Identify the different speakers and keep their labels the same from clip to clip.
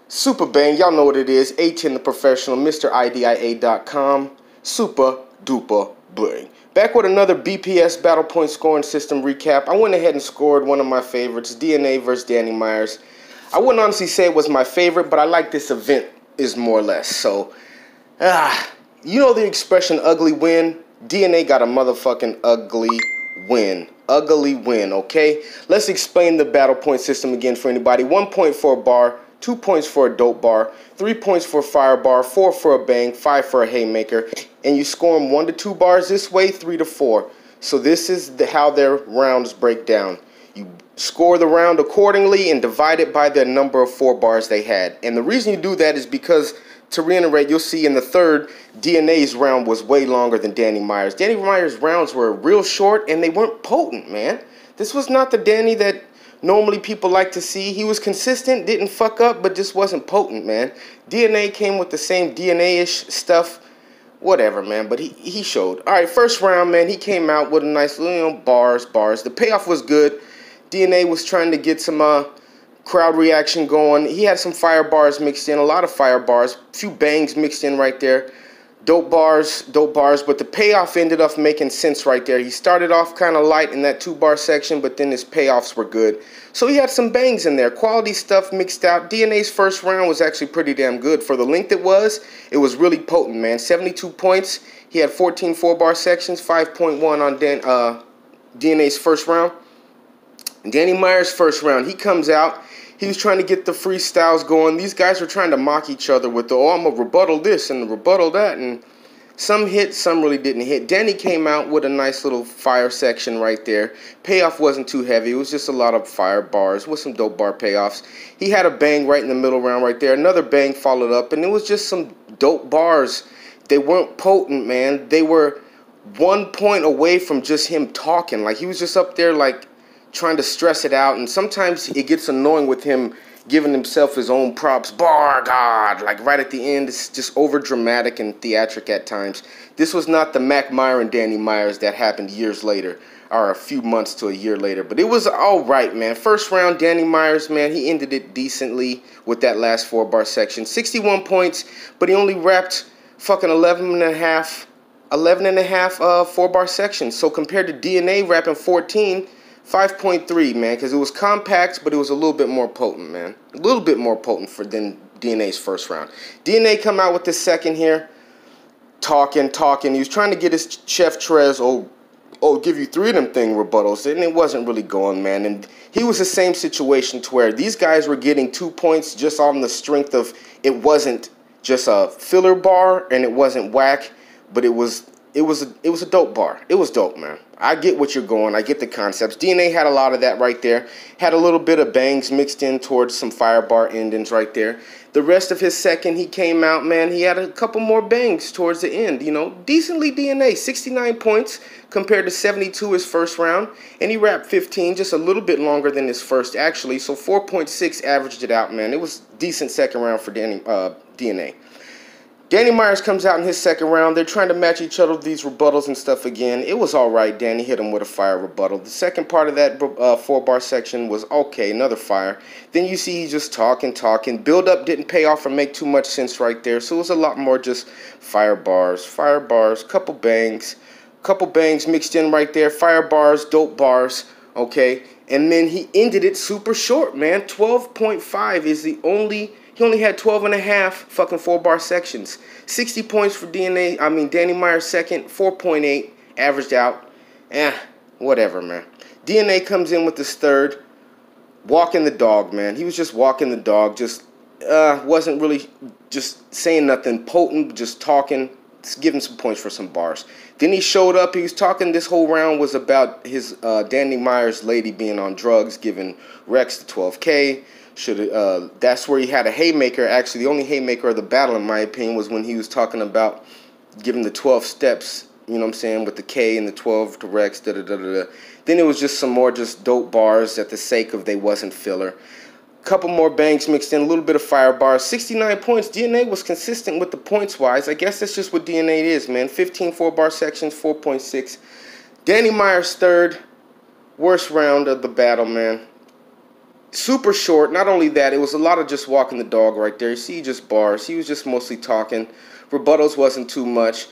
Speaker 1: Super Bang, y'all know what it is. 18 the professional, MrIdia.com. Super duper bang. Back with another BPS battle point scoring system recap. I went ahead and scored one of my favorites, DNA versus Danny Myers. I wouldn't honestly say it was my favorite, but I like this event is more or less. So, you know the expression ugly win? DNA got a motherfucking ugly win. Ugly win, okay? Let's explain the battle point system again for anybody. 1 point for a bar, 2 points for a dope bar, 3 points for a fire bar, 4 for a bang, 5 for a haymaker, and you score them 1 to 2 bars this way, 3 to 4. So this is how their rounds break down. You score the round accordingly and divide it by the number of 4 bars they had. And the reason you do that is because, to reiterate, you'll see in the third, DNA's round was way longer than Danny Myers. Danny Myers' rounds were real short and they weren't potent, man. This was not the Danny that normally people like to see. He was consistent, didn't fuck up, but just wasn't potent, man. DNA came with the same DNA-ish stuff. Whatever, man, but he showed. All right, first round, man, he came out with a nice little, bars. The payoff was good. DNA was trying to get some crowd reaction going. He had some fire bars mixed in, a lot of fire bars, a few bangs mixed in right there. Dope bars, but the payoff ended up making sense right there. He started off kind of light in that 2-bar section, but then his payoffs were good. So he had some bangs in there, quality stuff mixed out. DNA's first round was actually pretty damn good. For the length it was really potent, man. 72 points. He had 14 4-bar sections, 5.1 on DNA's first round. Danny Myers' first round, he comes out. He was trying to get the freestyles going. These guys were trying to mock each other with the, oh, I'm going to rebuttal this and rebuttal that. And some hit, some really didn't hit. Danny came out with a nice little fire section right there. Payoff wasn't too heavy. It was just a lot of fire bars with some dope bar payoffs. He had a bang right in the middle round right there. Another bang followed up. And it was just some dope bars. They weren't potent, man. They were 1 point away from just him talking. Like, he was just up there, like, trying to stress it out, and sometimes it gets annoying with him giving himself his own props. Bar God, like right at the end, it's just over dramatic and theatric at times. This was not the Mac Meyer and Danny Myers that happened years later, or a few months to a year later, but it was all right, man. First round, Danny Myers, man, he ended it decently with that last 4-bar section. 61 points, but he only wrapped fucking 11 and a half 4-bar sections. So compared to DNA wrapping 14, 5.3, man, because it was compact, but it was a little bit more potent, man. A little bit more potent than DNA's first round. DNA come out with this second here, talking. He was trying to get his Chef Trez, give you 3 of them thing rebuttals, and it wasn't really going, man. And he was the same situation to where these guys were getting 2 points just on the strength of it wasn't just a filler bar and it wasn't whack, but it was a dope bar. It was dope, man. I get what you're going. I get the concepts. DNA had a lot of that right there. Had a little bit of bangs mixed in towards some fire bar endings right there. The rest of his second, he came out, man. He had a couple more bangs towards the end. You know, decently DNA. 69 points compared to 72 his first round. And he wrapped 15, just a little bit longer than his first, actually. So 4.6 averaged it out, man. It was decent second round for DNA. Danny Myers comes out in his second round. They're trying to match each other with these rebuttals and stuff again. It was all right. Danny hit him with a fire rebuttal. The second part of that 4-bar section was okay, another fire. Then you see he's just talking. Build-up didn't pay off or make too much sense right there. So it was a lot more just fire bars, couple bangs mixed in right there. Fire bars, dope bars, okay. And then he ended it super short, man. 12.5 is the only... He only had 12 and a half fucking 4-bar sections. 60 points for Danny Myers second, 4.8 averaged out. Whatever, man. DNA comes in with this third, walking the dog, man. He was just walking the dog, just wasn't really just saying nothing potent, just talking, just giving some points for some bars. Then he showed up, he was talking, this whole round was about his Danny Myers lady being on drugs, giving Rex the 12K. That's where he had a haymaker. Actually, the only haymaker of the battle, in my opinion, was when he was talking about giving the 12 steps, you know what I'm saying, with the K and the 12 to Rex, Then it was just some more just dope bars at the sake of they wasn't filler. Couple more bangs mixed in, a little bit of fire bars. 69 points. DNA was consistent with the points-wise. I guess that's just what DNA is, man. 15 4-bar sections, 4.6. Danny Myers third. Worst round of the battle, man. Super short. Not only that, it was a lot of just walking the dog right there. You see just bars. He was just mostly talking. Rebuttals wasn't too much.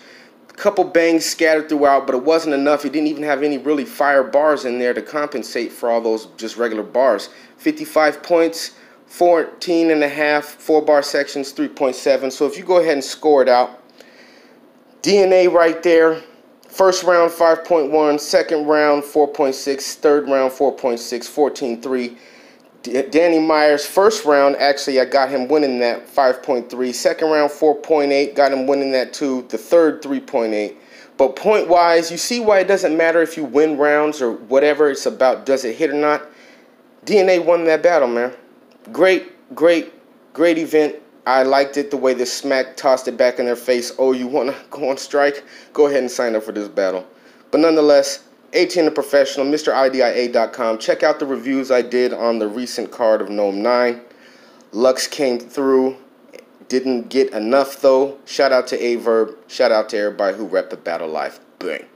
Speaker 1: A couple bangs scattered throughout, but it wasn't enough. He didn't even have any really fire bars in there to compensate for all those just regular bars. 55 points, 14 and a half, 4-bar sections, 3.7. So if you go ahead and score it out, DNA right there. First round, 5.1. Second round, 4.6. Third round, 4.6. 14.3. Danny Myers, first round, actually, I got him winning that 5.3. Second round, 4.8. Got him winning that too. The third, 3.8. But point-wise, you see why it doesn't matter if you win rounds or whatever. It's about does it hit or not. DNA won that battle, man. Great event. I liked it the way the Smack tossed it back in their face. Oh, you want to go on strike? Go ahead and sign up for this battle. But nonetheless, 18 the Professional, MrIDIA.com. Check out the reviews I did on the recent card of Gnome 9. Lux came through. Didn't get enough, though. Shout out to Averb. Shout out to everybody who repped the battle live. Bang.